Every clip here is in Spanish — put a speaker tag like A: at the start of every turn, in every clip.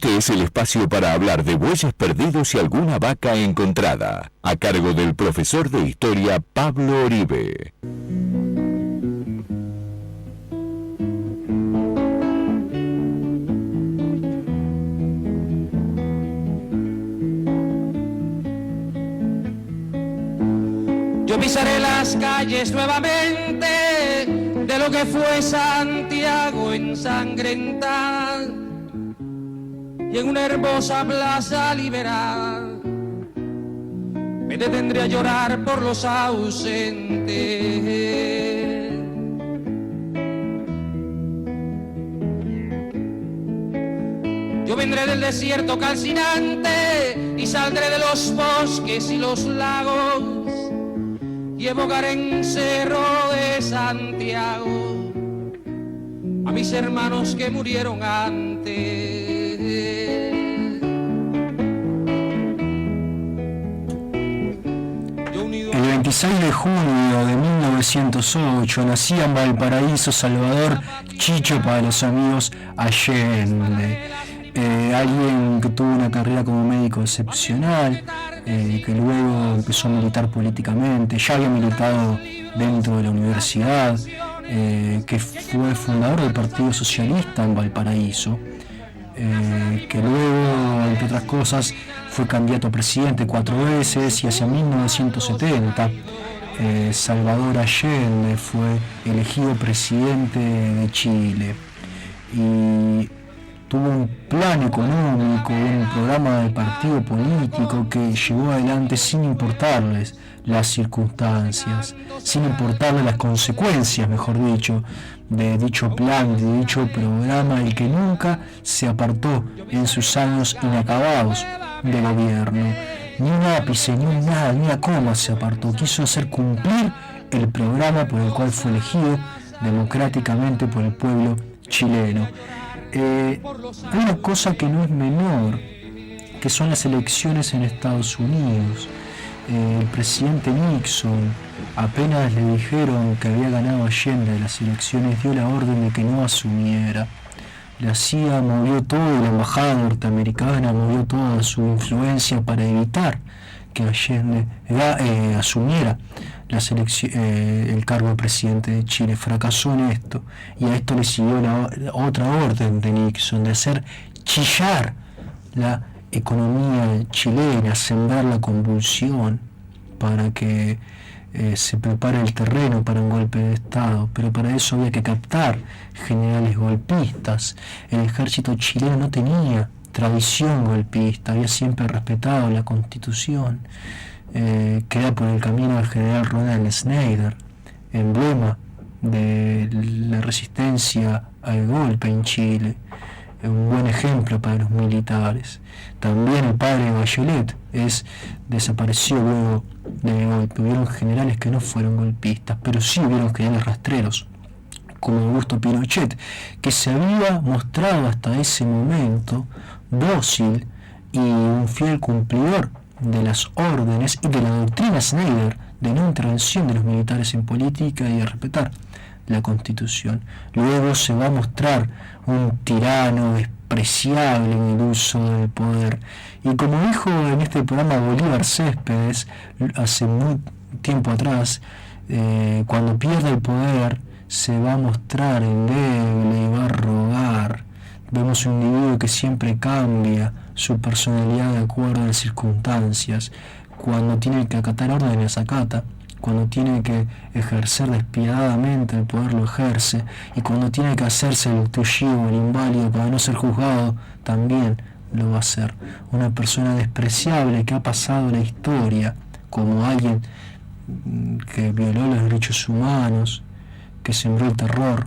A: Este es el espacio para hablar de bueyes perdidos y alguna vaca encontrada, a cargo del profesor de historia Pablo Oribe.
B: Yo pisaré las calles nuevamente de lo que fue Santiago ensangrentada, y en una hermosa plaza liberal me detendré a llorar por los ausentes. Yo vendré del desierto calcinante y saldré de los bosques y los lagos y evocaré en Cerro de Santiago a mis hermanos que murieron antes.
C: El 26 de junio de 1908 nacía en Valparaíso, Salvador, Chicho para los amigos Allende. Alguien que tuvo una carrera como médico excepcional, que luego empezó a militar políticamente, ya había militado dentro de la universidad, que fue fundador del Partido Socialista en Valparaíso, que luego, entre otras cosas, fue candidato a presidente 4 veces, y hacia 1970 Salvador Allende fue elegido presidente de Chile. Y tuvo un plan económico, un programa de partido político que llevó adelante sin importarles las circunstancias, sin importarles las consecuencias, mejor dicho, de dicho plan, de dicho programa, y que nunca se apartó en sus años inacabados de gobierno. Ni un ápice, ni un nada, ni una coma se apartó. Quiso hacer cumplir el programa por el cual fue elegido democráticamente por el pueblo chileno. Hay una cosa que no es menor, que son las elecciones en Estados Unidos. El presidente Nixon, apenas le dijeron que había ganado Allende las elecciones, dio la orden de que no asumiera. La CIA movió todo, la embajada norteamericana movió toda su influencia para evitar que Allende asumiera el cargo de presidente de Chile. Fracasó en esto, y a esto le siguió la otra orden de Nixon, de hacer chillar la economía chilena, sembrar la convulsión para que se prepare el terreno para un golpe de Estado. Pero para eso había que captar generales golpistas. El ejército chileno no tenía tradición golpista, había siempre respetado la Constitución. Queda por el camino el general Ronald Snyder, emblema de la resistencia al golpe en Chile, un buen ejemplo para los militares. También el padre de Bachelet desapareció luego del golpe. Hubieron generales que no fueron golpistas, pero sí hubieron generales rastreros, como Augusto Pinochet, que se había mostrado hasta ese momento dócil y un fiel cumplidor de las órdenes y de la doctrina Snyder de no intervención de los militares en política y de respetar la Constitución. Luego se va a mostrar un tirano despreciable en el uso del poder. Y como dijo en este programa Bolívar Céspedes hace muy tiempo atrás, cuando pierde el poder se va a mostrar endeble y va a rogar. Vemos un individuo que siempre cambia su personalidad de acuerdo a las circunstancias. Cuando tiene que acatar órdenes, acata. Cuando tiene que ejercer despiadadamente el poder, lo ejerce. Y cuando tiene que hacerse el tullido, el inválido, para no ser juzgado, también lo va a hacer. Una persona despreciable que ha pasado la historia como alguien que violó los derechos humanos, que sembró el terror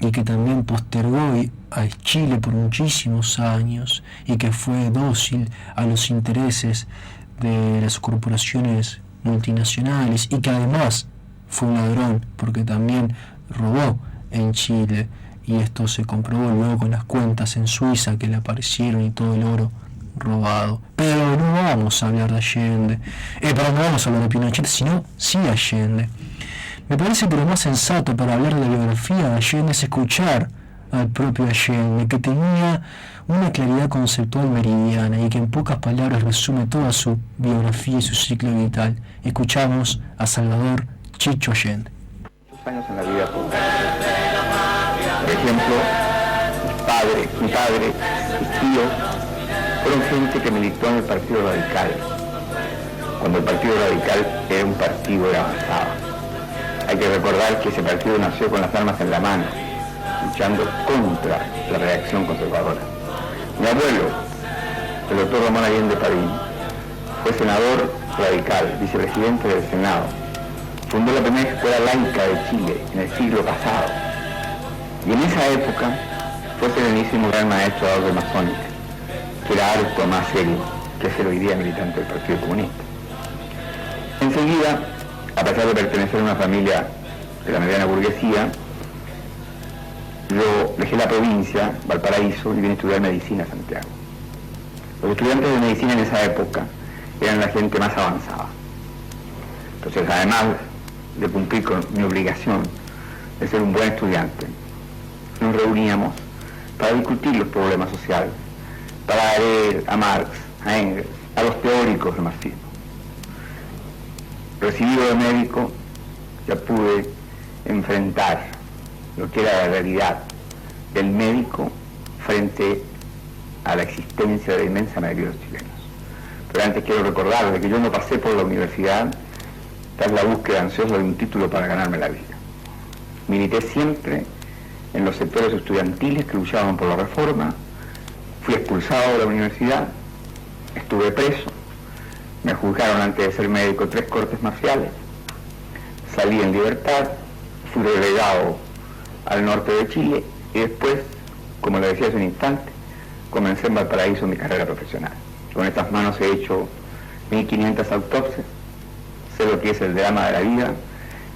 C: y que también postergó a Chile por muchísimos años, y que fue dócil a los intereses de las corporaciones multinacionales, y que además fue un ladrón porque también robó en Chile, y esto se comprobó luego con las cuentas en Suiza que le aparecieron y todo el oro robado. Pero no vamos a hablar de Allende, no vamos a hablar de Pinochet, sino sí de Allende. Me parece que lo más sensato para hablar de la biografía de Allende es escuchar al propio Allende, que tenía una claridad conceptual meridiana y que en pocas palabras resume toda su biografía y su ciclo vital. Escuchamos a Salvador Chicho Allende.
D: Años en la vida pública. Por ejemplo, mi padre, mis tíos, fueron gente que militó en el Partido Radical, cuando el Partido Radical era un partido de avanzada. Hay que recordar que ese partido nació con las armas en la mano, luchando contra la reacción conservadora. Mi abuelo, el doctor Ramón Allende Padín, fue senador radical, vicepresidente del Senado. Fundó la primera escuela laica de Chile en el siglo pasado. Y en esa época fue serenísimo gran maestro de orden masónica, que era harto más serio que ser hoy día militante del Partido Comunista. Enseguida, a pesar de pertenecer a una familia de la mediana burguesía, yo dejé la provincia, Valparaíso, y vine a estudiar medicina a Santiago. Los estudiantes de medicina en esa época eran la gente más avanzada. Entonces, además de cumplir con mi obligación de ser un buen estudiante, nos reuníamos para discutir los problemas sociales, para leer a Marx, a Engels, a los teóricos del marxismo. Recibido de médico, ya pude enfrentar lo que era la realidad del médico frente a la existencia de la inmensa mayoría de los chilenos. Pero antes quiero recordarles que yo no pasé por la universidad tras la búsqueda ansiosa de un título para ganarme la vida. Milité siempre en los sectores estudiantiles que luchaban por la reforma, fui expulsado de la universidad, estuve preso, me juzgaron antes de ser médico 3 cortes marciales, salí en libertad, fui relegado al norte de Chile y después, como le decía hace un instante, comencé en Valparaíso mi carrera profesional. Con estas manos he hecho 1500 autopsias, sé lo que es el drama de la vida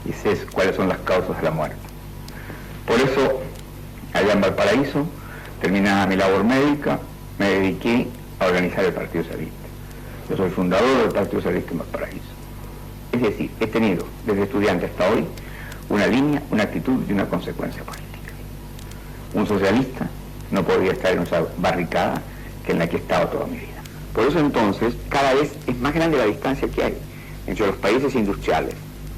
D: y sé cuáles son las causas de la muerte. Por eso, allá en Valparaíso, terminada mi labor médica, me dediqué a organizar el Partido Socialista. Yo soy fundador del Partido Socialista en Valparaíso. Es decir, he tenido, desde estudiante hasta hoy, una línea, una actitud y una consecuencia política. Un socialista no podía estar en esa barricada que en la que he estado toda mi vida. Por eso entonces, cada vez es más grande la distancia que hay entre los países industriales,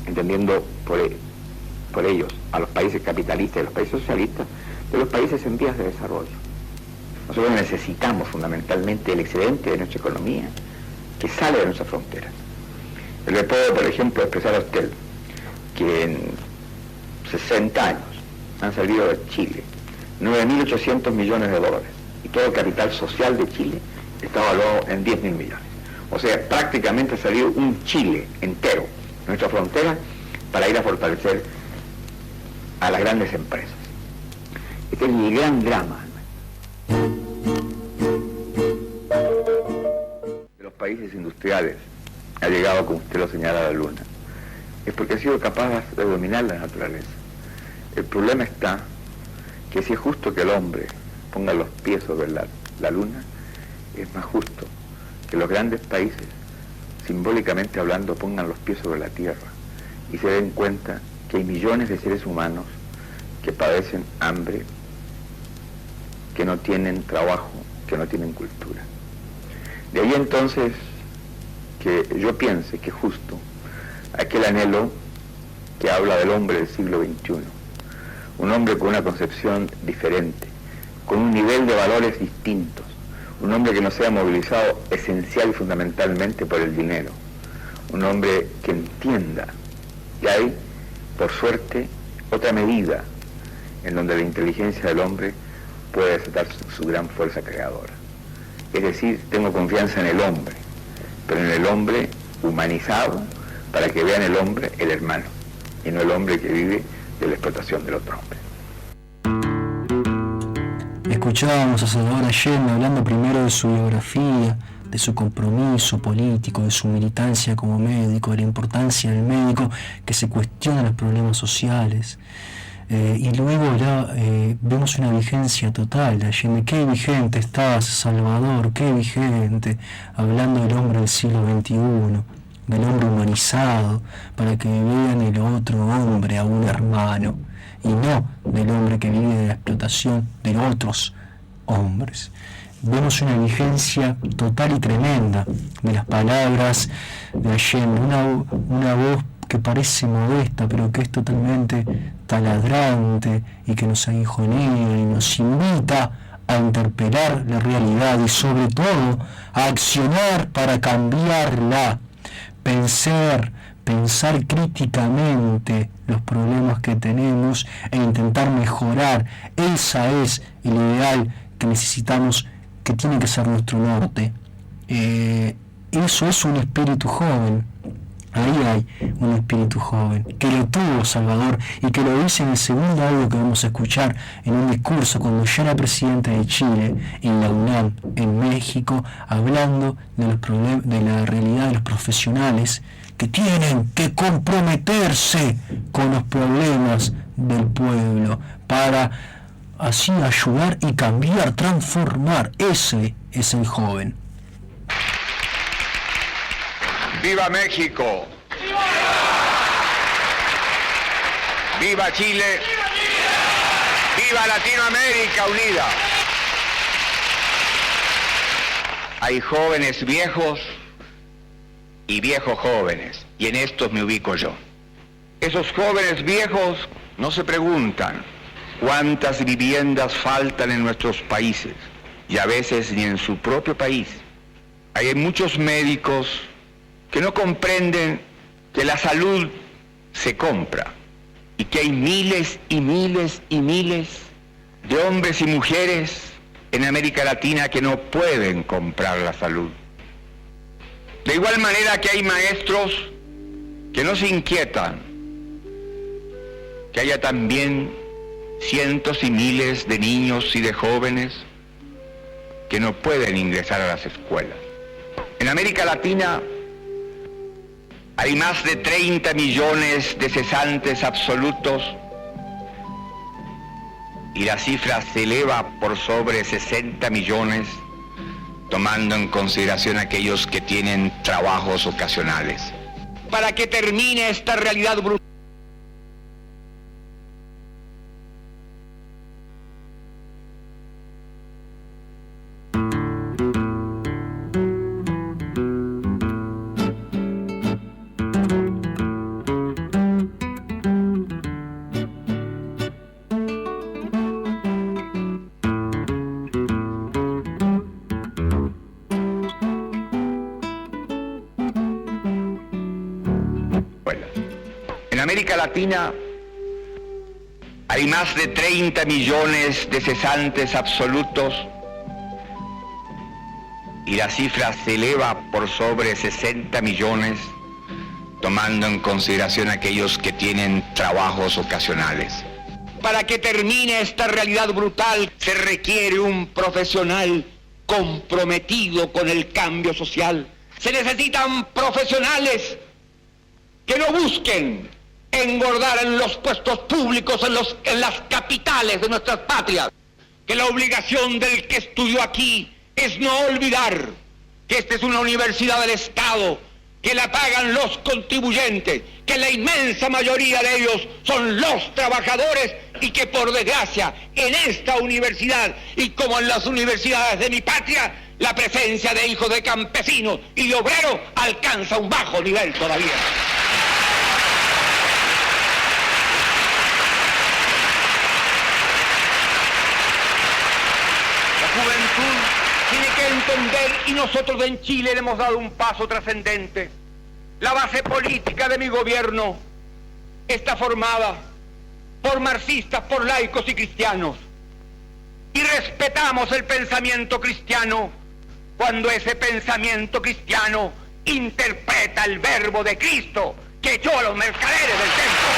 D: entendiendo por ellos a los países capitalistas y los países socialistas, de los países en vías de desarrollo. Nosotros necesitamos fundamentalmente el excedente de nuestra economía que sale de nuestras fronteras. Le puedo, por ejemplo, expresar a usted que en 60 años han salido de Chile 9.800 millones de dólares y todo el capital social de Chile está evaluado en 10.000 millones. O sea, prácticamente ha salido un Chile entero de nuestra frontera para ir a fortalecer a las grandes empresas. Este es el gran drama de los países industriales. Ha llegado, como usted lo señala, a la luna. Es porque ha sido capaz de dominar la naturaleza. El problema está que si es justo que el hombre ponga los pies sobre la luna, es más justo que los grandes países, simbólicamente hablando, pongan los pies sobre la tierra y se den cuenta que hay millones de seres humanos que padecen hambre, que no tienen trabajo, que no tienen cultura. De ahí entonces que yo piense que es justo aquel anhelo que habla del hombre del siglo XXI, un hombre con una concepción diferente, con un nivel de valores distintos, un hombre que no sea movilizado esencial y fundamentalmente por el dinero, un hombre que entienda que hay, por suerte, otra medida en donde la inteligencia del hombre puede desatar su gran fuerza creadora. Es decir, tengo confianza en el hombre, pero en el hombre humanizado, para que vean el hombre el hermano, y no el hombre que vive de la explotación del otro hombre.
C: Escuchábamos a Salvador Allende hablando primero de su biografía, de su compromiso político, de su militancia como médico, de la importancia del médico que se cuestiona los problemas sociales. Y luego vemos una vigencia total de Allende. Qué vigente estás, Salvador, qué vigente, hablando del hombre del siglo XXI, del hombre humanizado, para que vean el otro hombre a un hermano. y no del hombre que vive de la explotación de otros hombres. Vemos una vigencia total y tremenda de las palabras de Allende, una voz que parece modesta, pero que es totalmente taladrante y que nos aguijonea y nos invita a interpelar la realidad y sobre todo a accionar para cambiarla, pensar críticamente los problemas que tenemos e intentar mejorar. Esa es el ideal que necesitamos, que tiene que ser nuestro norte. Eso es un espíritu joven. Ahí hay un espíritu joven, que lo tuvo Salvador y que lo dice en el segundo audio que vamos a escuchar, en un discurso cuando ya era presidente de Chile, en la UNAM, en México, hablando de los de la realidad de los profesionales que tienen que comprometerse con los problemas del pueblo para así ayudar y cambiar, transformar. Ese es el joven.
E: ¡Viva México! ¡Viva Chile! ¡Viva Latinoamérica unida! Hay jóvenes viejos y viejos jóvenes, y en estos me ubico yo. Esos jóvenes viejos no se preguntan cuántas viviendas faltan en nuestros países, y a veces ni en su propio país. Hay muchos médicos que no comprenden que la salud se compra y que hay miles y miles y miles de hombres y mujeres en América Latina que no pueden comprar la salud. De igual manera que hay maestros que no se inquietan, que haya también cientos y miles de niños y de jóvenes que no pueden ingresar a las escuelas. En América Latina hay más de 30 millones de cesantes absolutos y la cifra se eleva por sobre 60 millones, tomando en consideración aquellos que tienen trabajos ocasionales. Para que termine esta realidad brutal. En América Latina hay más de 30 millones de cesantes absolutos y la cifra se eleva por sobre 60 millones, tomando en consideración aquellos que tienen trabajos ocasionales. Para que termine esta realidad brutal se requiere un profesional comprometido con el cambio social. Se necesitan profesionales que no busquen engordar en los puestos públicos, en las capitales de nuestras patrias. Que la obligación del que estudió aquí es no olvidar que esta es una universidad del Estado, que la pagan los contribuyentes, que la inmensa mayoría de ellos son los trabajadores y que por desgracia en esta universidad y como en las universidades de mi patria, la presencia de hijos de campesinos y de obreros alcanza un bajo nivel todavía. La juventud tiene que entender, y nosotros en Chile le hemos dado un paso trascendente. La base política de mi gobierno está formada por marxistas, por laicos y cristianos. Y respetamos el pensamiento cristiano cuando ese pensamiento cristiano interpreta el verbo de Cristo que echó a los mercaderes del templo.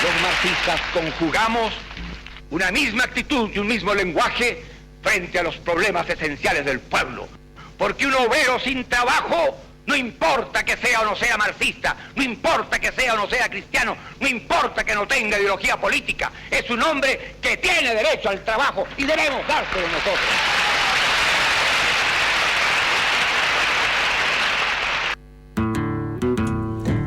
E: Los marxistas conjugamos una misma actitud y un mismo lenguaje frente a los problemas esenciales del pueblo. Porque un obrero sin trabajo No importa que sea o no sea marxista, no importa que sea o no sea cristiano, no importa que no tenga ideología política, es un hombre que tiene derecho al trabajo y debemos dárselo nosotros.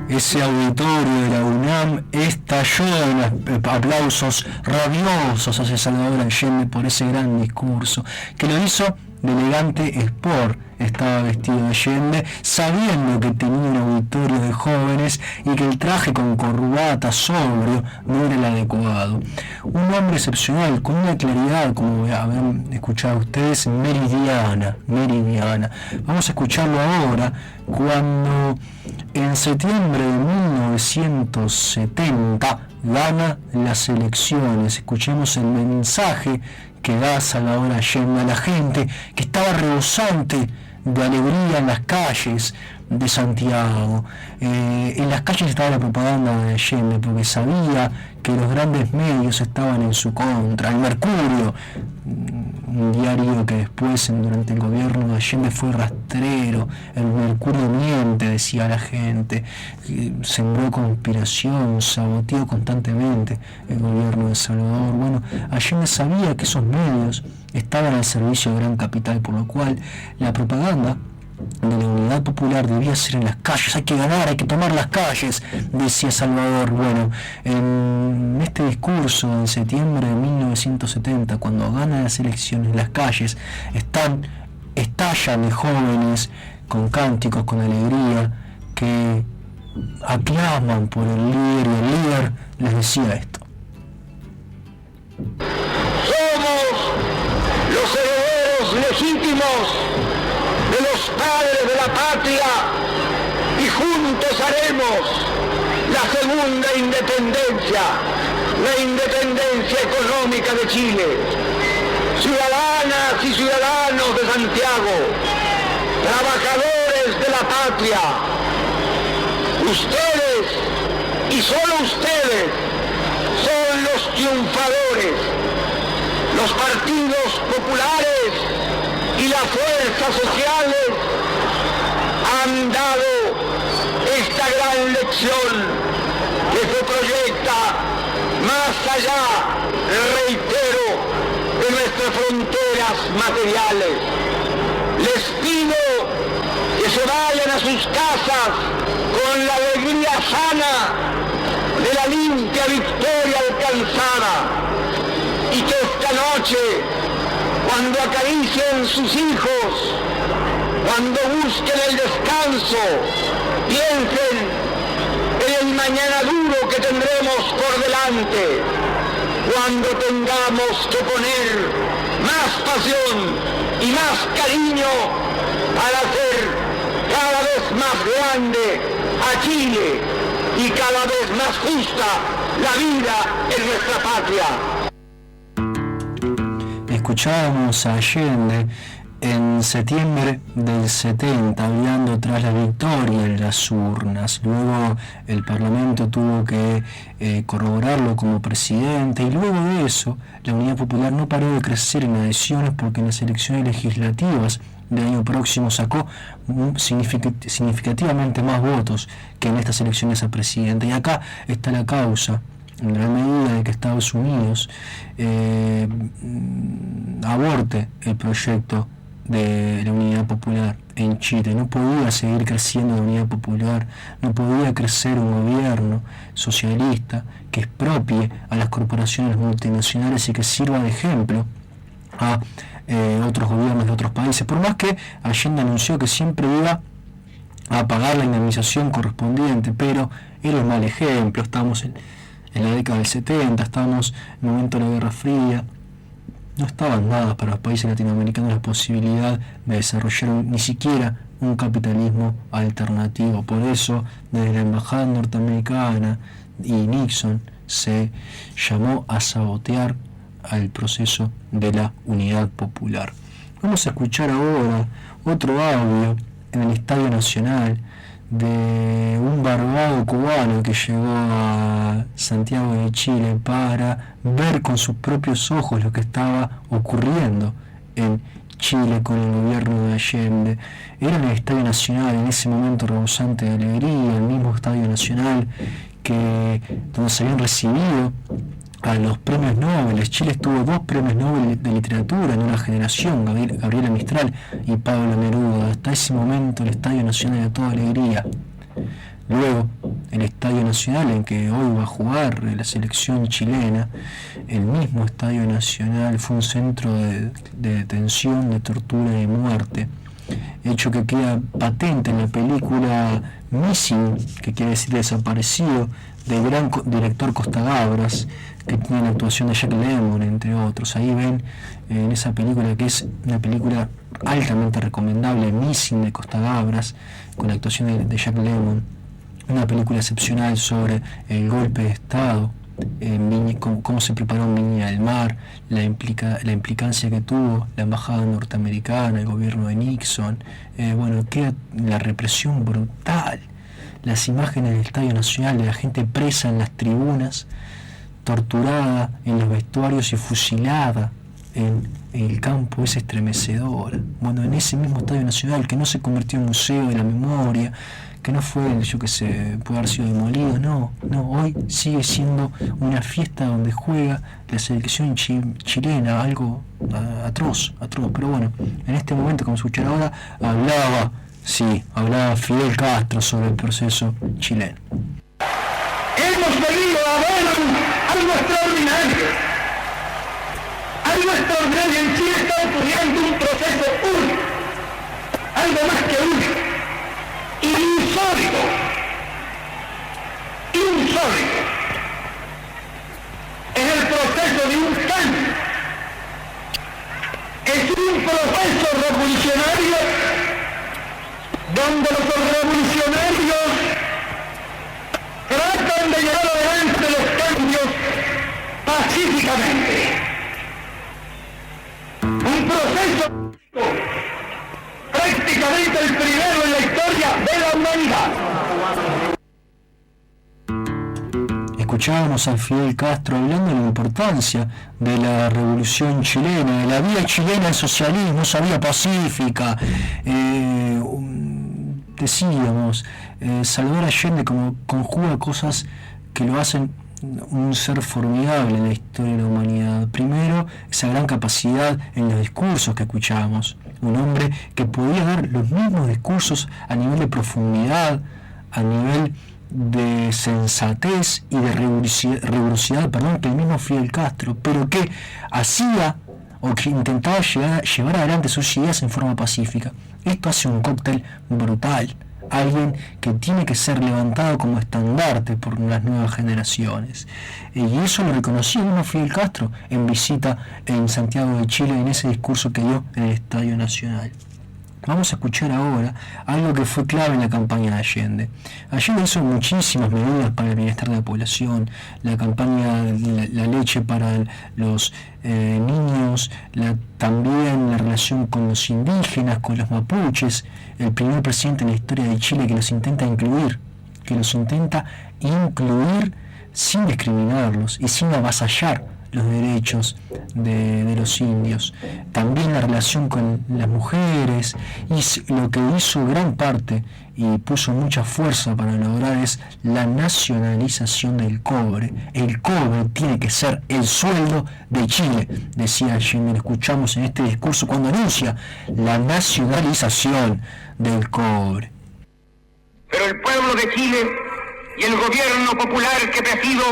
C: Ese auditorio de la UNAM estalló en aplausos rabiosos hacia Salvador Allende por ese gran discurso, que lo hizo de elegante sport. Estaba vestido Allende, sabiendo que tenía un auditorio de jóvenes y que el traje con corbata sobrio no era el adecuado. Un hombre excepcional, con una claridad, como habrán escuchado ustedes, meridiana. Vamos a escucharlo ahora, cuando en septiembre de 1970 gana las elecciones. Escuchemos el mensaje que da Salvador Allende a la gente que estaba rebosante de alegría en las calles de Santiago. En las calles estaba la propaganda de Allende, porque sabía que los grandes medios estaban en su contra. El Mercurio, un diario que después, durante el gobierno de Allende, fue rastrero. El Mercurio miente, decía la gente, sembró conspiración, saboteó constantemente el gobierno de Salvador. Bueno, Allende sabía que esos medios estaban al servicio del gran capital, por lo cual la propaganda de la Unidad Popular debía ser en las calles. Hay que ganar, hay que tomar las calles, decía Salvador. Bueno, en este discurso en septiembre de 1970, cuando gana las elecciones, las calles estallan de jóvenes con cánticos, con alegría, que aclaman por el líder, y el líder les decía esto:
E: Somos los herederos legítimos de los padres de la patria y juntos haremos la segunda independencia, la independencia económica de Chile. Ciudadanas y ciudadanos de Santiago, trabajadores de la patria, ustedes y solo ustedes son los triunfadores. Los partidos populares y las fuerzas sociales han dado esta gran lección que se proyecta más allá, reitero, de nuestras fronteras materiales. Les pido que se vayan a sus casas con la alegría sana de la limpia victoria alcanzada, y que esta noche, cuando acaricien sus hijos, cuando busquen el descanso, piensen en el mañana duro que tendremos por delante, cuando tengamos que poner más pasión y más cariño para hacer cada vez más grande a Chile y cada vez más justa la vida en nuestra patria.
C: Escuchábamos a Allende en septiembre del 70 hablando tras la victoria en las urnas. Luego el Parlamento tuvo que corroborarlo como presidente, y luego de eso la Unidad Popular no paró de crecer en adhesiones, porque en las elecciones legislativas del año próximo sacó significativamente más votos que en estas elecciones a presidente. Y acá está la causa, en gran medida, de que Estados Unidos aborte el proyecto de la Unidad Popular en Chile. No podía seguir creciendo la Unidad Popular, no podía crecer un gobierno socialista que expropie a las corporaciones multinacionales y que sirva de ejemplo a otros gobiernos de otros países. Por más que Allende anunció que siempre iba a pagar la indemnización correspondiente, pero era un mal ejemplo. Estamos en la década del 70, estábamos en el momento de la Guerra Fría. No estaban dadas para los países latinoamericanos la posibilidad de desarrollar ni siquiera un capitalismo alternativo. Por eso, desde la embajada norteamericana y Nixon se llamó a sabotear al proceso de la Unidad Popular. Vamos a escuchar ahora otro audio en el Estadio Nacional de un barbado cubano que llegó a Santiago de Chile para ver con sus propios ojos lo que estaba ocurriendo en Chile con el gobierno de Allende. Era en el Estadio Nacional, en ese momento rebosante de alegría, el mismo Estadio Nacional donde se habían recibido a los premios Nobel. Chile tuvo 2 premios Nobel de literatura en una generación, Gabriela Mistral y Pablo Neruda. Hasta ese momento el Estadio Nacional era toda alegría. Luego, el Estadio Nacional en que hoy va a jugar la selección chilena, el mismo Estadio Nacional fue un centro de detención, de tortura y de muerte, hecho que queda patente en la película Missing, que quiere decir desaparecido, del gran director Costa Gabras, que tiene la actuación de Jack Lemmon, entre otros. Ahí ven en esa película, que es una película altamente recomendable, Missing de Costa Gabras, con la actuación de Jack Lemmon, una película excepcional sobre el golpe de Estado, cómo se preparó en Viña del Mar, la implicancia que tuvo la embajada norteamericana, el gobierno de Nixon, queda la represión brutal, las imágenes del Estadio Nacional de la gente presa en las tribunas, torturada en los vestuarios y fusilada en el campo, es estremecedora. Bueno, en ese mismo Estadio Nacional, que no se convirtió en museo de la memoria, que no fue, puede haber sido demolido, no, hoy sigue siendo una fiesta donde juega la selección chilena, algo atroz, pero bueno, en este momento, como escuchar ahora, hablaba Fidel Castro sobre el proceso chileno.
F: Hemos venido a ver algo extraordinario. Algo extraordinario. En Chile está ocurriendo un proceso único, algo más que único, insólito. Es el proceso de un cambio. Es un proceso revolucionario donde los revolucionarios tratan de llevar adelante los cambios pacíficamente. Un proceso prácticamente el primero en la historia de la humanidad.
C: Escuchábamos a Fidel Castro hablando de la importancia de la revolución chilena, de la vía chilena al socialismo, esa vía pacífica. Decíamos, Salvador Allende como conjuga cosas que lo hacen un ser formidable en la historia de la humanidad. Primero, esa gran capacidad en los discursos que escuchábamos. Un hombre que podía dar los mismos discursos a nivel de profundidad, a nivel de sensatez y de rigurosidad, que el mismo Fidel Castro, pero que hacía o que intentaba llevar adelante sus ideas en forma pacífica. Esto hace un cóctel brutal. Alguien que tiene que ser levantado como estandarte por las nuevas generaciones. Y eso lo reconoció mismo Fidel Castro en visita en Santiago de Chile, en ese discurso que dio en el Estadio Nacional. Vamos a escuchar ahora algo que fue clave en la campaña de Allende. Allende hizo muchísimas medidas para el bienestar de la población, la campaña de la leche para los niños, también la relación con los indígenas, con los mapuches, el primer presidente en la historia de Chile que los intenta incluir sin discriminarlos y sin avasallar los derechos de los indios. También la relación con las mujeres, y lo que hizo gran parte y puso mucha fuerza para lograr es la nacionalización del cobre. El cobre tiene que ser el sueldo de Chile, decía Allende. Lo escuchamos en este discurso cuando anuncia la nacionalización del cobre.
E: Pero el pueblo de Chile y el gobierno popular que presido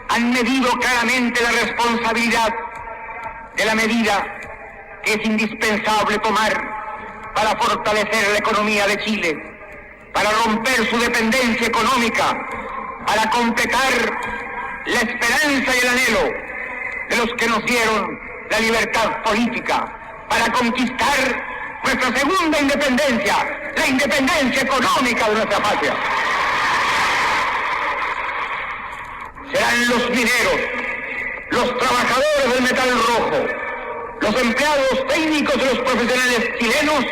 E: han medido claramente la responsabilidad de la medida que es indispensable tomar para fortalecer la economía de Chile, para romper su dependencia económica, para completar la esperanza y el anhelo de los que nos dieron la libertad política, para conquistar nuestra segunda independencia, la independencia económica de nuestra patria. Serán los mineros, los trabajadores del metal rojo, los empleados técnicos de los profesionales chilenos,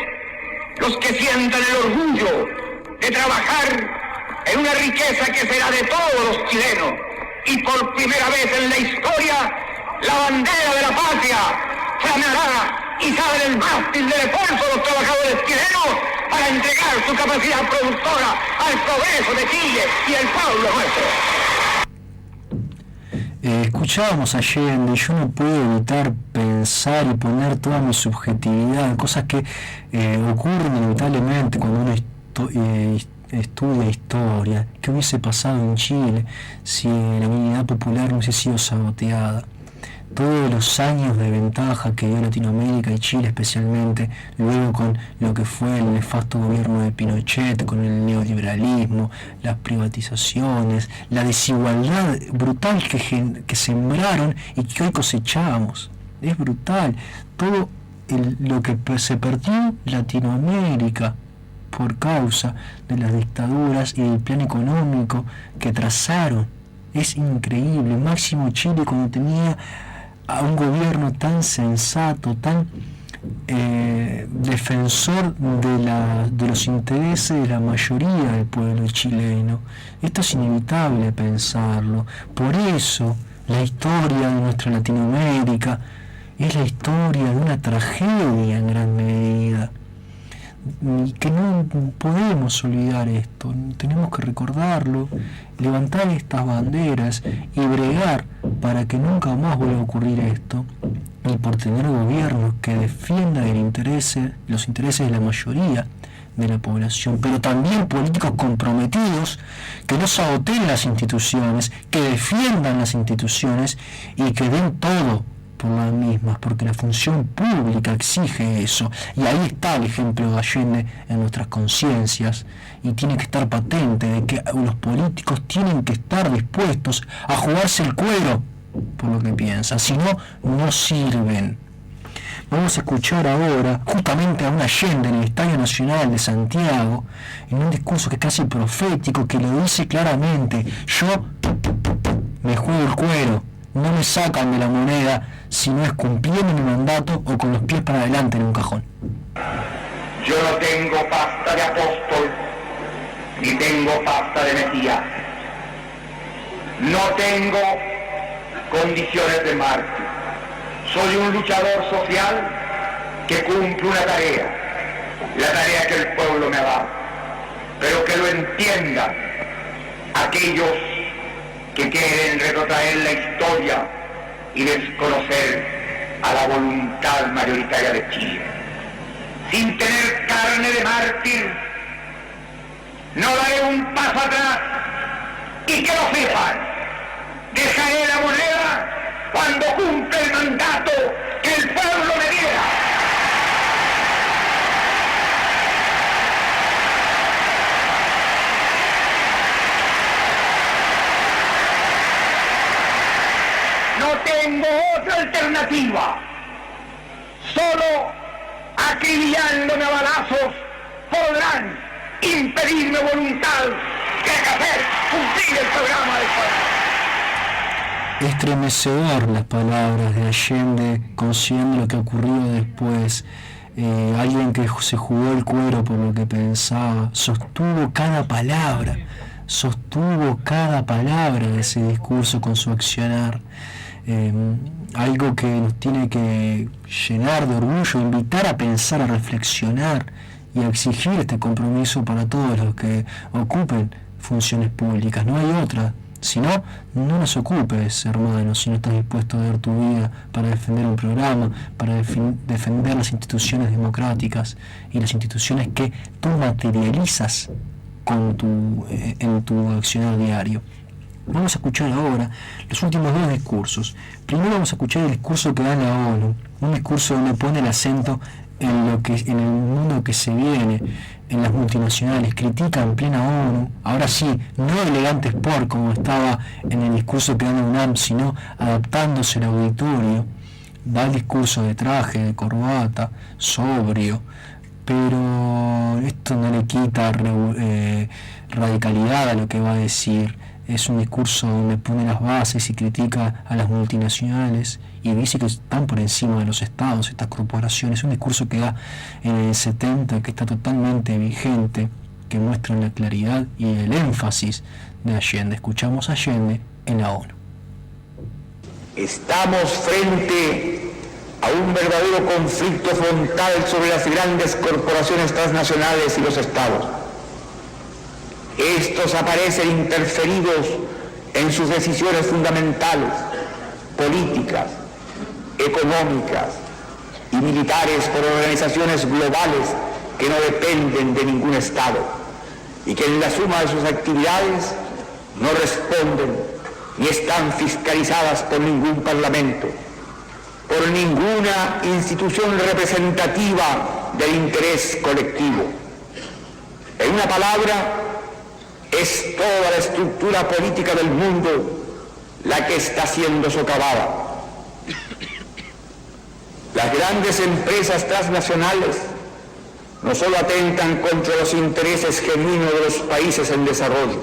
E: los que sientan el orgullo de trabajar en una riqueza que será de todos los chilenos. Y por primera vez en la historia, la bandera de la patria flameará
F: y saben el mástil del esfuerzo de los trabajadores chilenos para entregar su capacidad productora al progreso de Chile y el pueblo nuestro.
C: Escuchábamos a Allende y yo no puedo evitar pensar y poner toda mi subjetividad en cosas que ocurren inevitablemente cuando uno estudia historia. ¿Qué hubiese pasado en Chile si la unidad popular no hubiese sido saboteada? Todos los años de ventaja que dio Latinoamérica y Chile especialmente, luego con lo que fue el nefasto gobierno de Pinochet, con el neoliberalismo, las privatizaciones, la desigualdad brutal que sembraron y que hoy cosechamos. Es brutal. Todo lo que se perdió Latinoamérica por causa de las dictaduras y del plan económico que trazaron. Es increíble. Máximo Chile, cuando tenía a un gobierno tan sensato, tan defensor de los intereses de la mayoría del pueblo chileno. Esto es inevitable pensarlo. Por eso la historia de nuestra Latinoamérica es la historia de una tragedia en gran medida. Y que no podemos olvidar esto, tenemos que recordarlo, levantar estas banderas y bregar para que nunca más vuelva a ocurrir esto, y por tener gobiernos que defiendan los intereses de la mayoría de la población, pero también políticos comprometidos que no saboteen las instituciones, que defiendan las instituciones y que den todo por las mismas, porque la función pública exige eso, y ahí está el ejemplo de Allende en nuestras conciencias, y tiene que estar patente de que los políticos tienen que estar dispuestos a jugarse el cuero por lo que piensan, si no, no sirven. Vamos a escuchar ahora justamente a un Allende en el Estadio Nacional de Santiago, en un discurso que es casi profético, que lo dice claramente: yo me juego el cuero, no me sacan de la moneda si no es cumpliendo mi mandato o con los pies para adelante en un cajón.
F: Yo no tengo pasta de apóstol, ni tengo pasta de Mesías. No tengo condiciones de mártir. Soy un luchador social que cumple una tarea, la tarea que el pueblo me ha dado, pero que lo entiendan aquellos que quieren retrotraer la historia y desconocer a la voluntad mayoritaria de Chile. Sin tener carne de mártir, no daré un paso atrás, y que lo sepan, dejaré la moneda cuando cumpla el mandato que el pueblo me diera. No tengo otra alternativa. Solo acribillándome a balazos podrán impedirme voluntad de hacer cumplir el programa del pueblo.
C: Estremecedor las palabras de Allende, considerando lo que ocurrió después. Alguien que se jugó el cuero por lo que pensaba, sostuvo cada palabra de ese discurso con su accionar. Algo que nos tiene que llenar de orgullo, invitar a pensar, a reflexionar y a exigir este compromiso para todos los que ocupen funciones públicas. No hay otra. Si no, no nos ocupes, hermano, si no estás dispuesto a dar tu vida para defender un programa, para defender las instituciones democráticas y las instituciones que tú materializas en tu accionar diario. Vamos a escuchar ahora los últimos dos discursos. Primero vamos a escuchar el discurso que da la ONU, un discurso donde pone el acento en el mundo que se viene, en las multinacionales, critica en plena ONU, ahora sí, no elegantes por como estaba en el discurso que da la UNAM, sino adaptándose al auditorio, da el discurso de traje, de corbata, sobrio, pero esto no le quita radicalidad a lo que va a decir. Es un discurso donde pone las bases y critica a las multinacionales y dice que están por encima de los estados, estas corporaciones. Es un discurso que da en el 70, que está totalmente vigente, que muestra la claridad y el énfasis de Allende. Escuchamos a Allende en la ONU.
F: Estamos frente a un verdadero conflicto frontal sobre las grandes corporaciones transnacionales y los estados. Estos aparecen interferidos en sus decisiones fundamentales, políticas, económicas y militares por organizaciones globales que no dependen de ningún estado y que en la suma de sus actividades no responden ni están fiscalizadas por ningún parlamento, por ninguna institución representativa del interés colectivo. En una palabra, es toda la estructura política del mundo la que está siendo socavada. Las grandes empresas transnacionales no solo atentan contra los intereses genuinos de los países en desarrollo,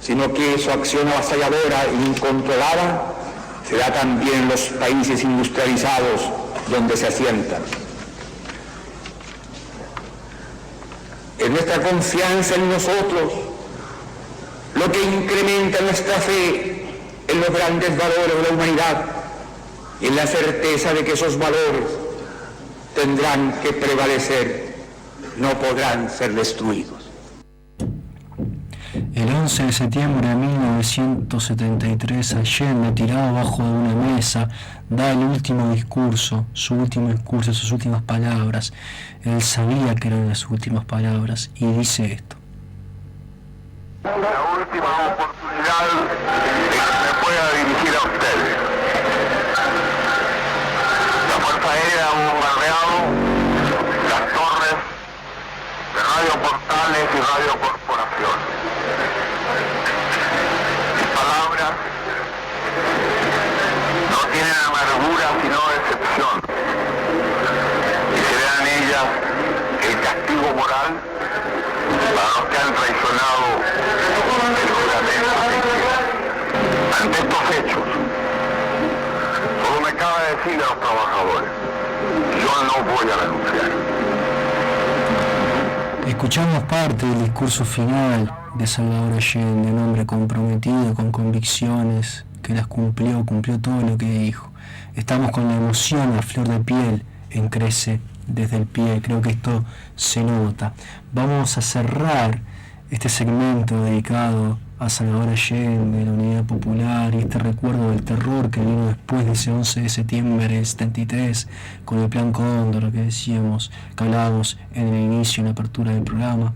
F: sino que su acción avasalladora e incontrolada se da también en los países industrializados donde se asientan. Es nuestra confianza en nosotros lo que incrementa nuestra fe en los grandes valores de la humanidad y en la certeza de que esos valores tendrán que prevalecer, no podrán ser destruidos.
C: El 11 de septiembre de 1973, Allende, tirado abajo de una mesa, da el último discurso, sus últimas palabras. Él sabía que eran las últimas palabras y dice esto.
F: La última oportunidad de que me pueda dirigir a ustedes. La Fuerza Aérea ha bombardeado las torres de Radio Portales y Radio Corporación. Mis palabras no tienen amargura sino decepción, y serán ellas el castigo moral para los que han traicionado el juramento. Ante estos hechos, solo me cabe decir a los trabajadores: yo no voy a renunciar.
C: Escuchamos parte del discurso final de Salvador Allende, un hombre comprometido, con convicciones, que las cumplió todo lo que dijo. Estamos con la emoción a flor de piel, crece desde el pie, creo que esto se nota. Vamos a cerrar este segmento dedicado a Salvador Allende, la Unidad Popular y este recuerdo del terror que vino después de ese 11 de septiembre del 73 con el Plan Cóndor que decíamos, que hablábamos en el inicio, en la apertura del programa,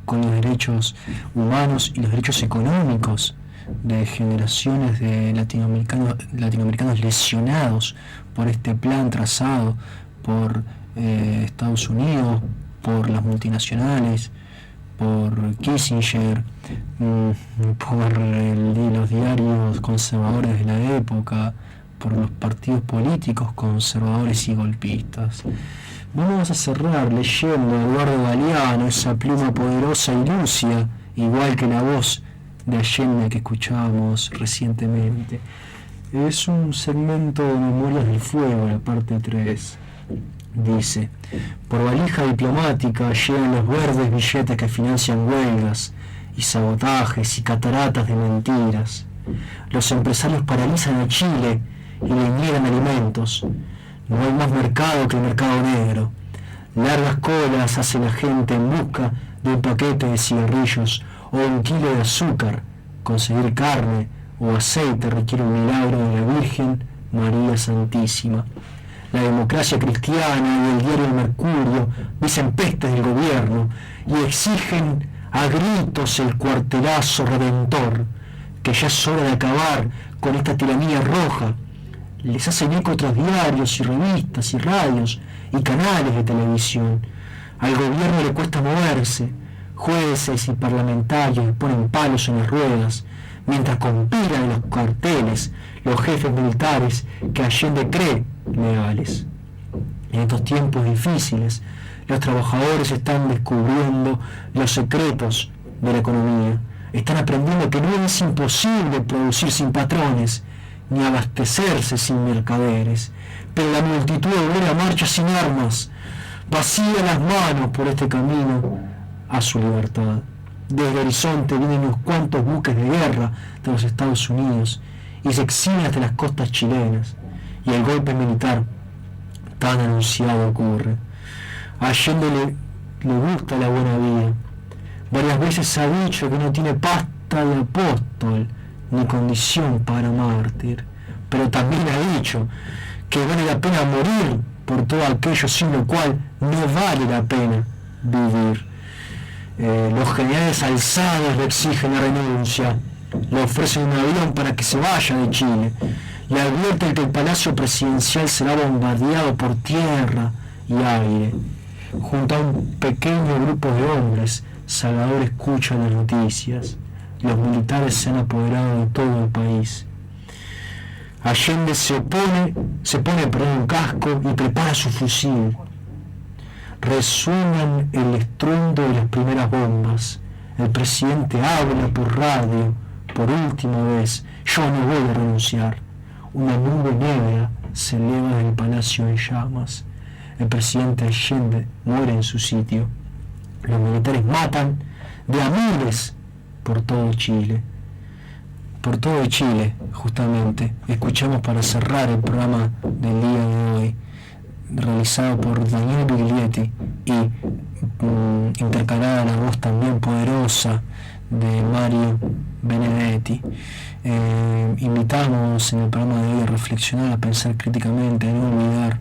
C: con los derechos humanos y los derechos económicos de generaciones de latinoamericanos lesionados por este plan trazado por Estados Unidos, por las multinacionales, por Kissinger, por los diarios conservadores de la época, por los partidos políticos conservadores y golpistas. Vamos a cerrar leyendo a Eduardo Galeano, esa pluma poderosa y lúcida, igual que la voz de Allende que escuchábamos recientemente. Es un segmento de Memorias del Fuego, la parte 3. Dice: por valija diplomática llegan los verdes billetes que financian huelgas y sabotajes y cataratas de mentiras. Los empresarios paralizan a Chile y le niegan alimentos. No hay más mercado que el mercado negro. Largas colas hace la gente en busca de un paquete de cigarrillos o un kilo de azúcar. Conseguir carne o aceite requiere un milagro de la Virgen María Santísima. La democracia cristiana y el diario El Mercurio dicen pestes del gobierno y exigen a gritos el cuartelazo redentor, que ya es hora de acabar con esta tiranía roja. Les hacen eco otros diarios y revistas y radios y canales de televisión. Al gobierno le cuesta moverse. Jueces y parlamentarios ponen palos en las ruedas, mientras conspiran en los carteles los jefes militares que Allende cree leales. En estos tiempos difíciles, los trabajadores están descubriendo los secretos de la economía. Están aprendiendo que no es imposible producir sin patrones, ni abastecerse sin mercaderes. Pero la multitud obrera marcha sin armas, vacía las manos por este camino a su libertad. Desde el horizonte vienen unos cuantos buques de guerra de los Estados Unidos y se exhiben hasta las costas chilenas, y el golpe militar tan anunciado ocurre. A Allende le gusta la buena vida. Varias veces ha dicho que no tiene pasta de apóstol ni condición para mártir, pero también ha dicho que vale la pena morir por todo aquello sin lo cual no vale la pena vivir. Los generales alzados le exigen la renuncia, le ofrecen un avión para que se vaya de Chile, le advierten que el palacio presidencial será bombardeado por tierra y aire. Junto a un pequeño grupo de hombres, Salvador escucha las noticias. Los militares se han apoderado de todo el país. Allende se pone un casco y prepara su fusil. Resuenan el estruendo de las primeras bombas. El presidente habla por radio, por última vez: yo no voy a renunciar. Una nube negra se eleva del palacio en llamas. El presidente Allende muere en su sitio. Los militares matan de a miles por todo Chile. Por todo Chile, justamente. Escuchamos para cerrar el programa del día de hoy, realizado por Daniel Biglietti y intercalada la voz también poderosa de Mario Benedetti. Invitamos en el programa de hoy a reflexionar, a pensar críticamente, a no olvidar.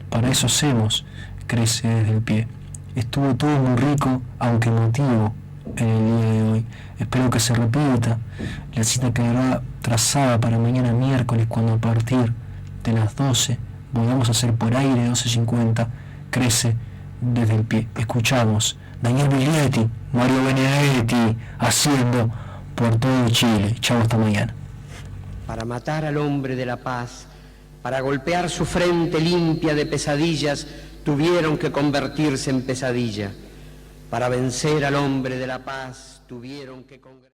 C: Para eso hacemos Crece desde el pie. Estuvo todo muy rico, aunque emotivo, en el día de hoy. Espero que se repita. La cita quedará trazada para mañana miércoles, cuando a partir de las 12 volvamos a hacer por aire 12:50 Crece desde el pie. Escuchamos Daniel Biglietti, Mario Benedetti, haciendo por todo Chile. Chau, hasta mañana.
G: Para matar al hombre de la paz, para golpear su frente limpia de pesadillas, tuvieron que convertirse en pesadilla. Para vencer al hombre de la paz, tuvieron que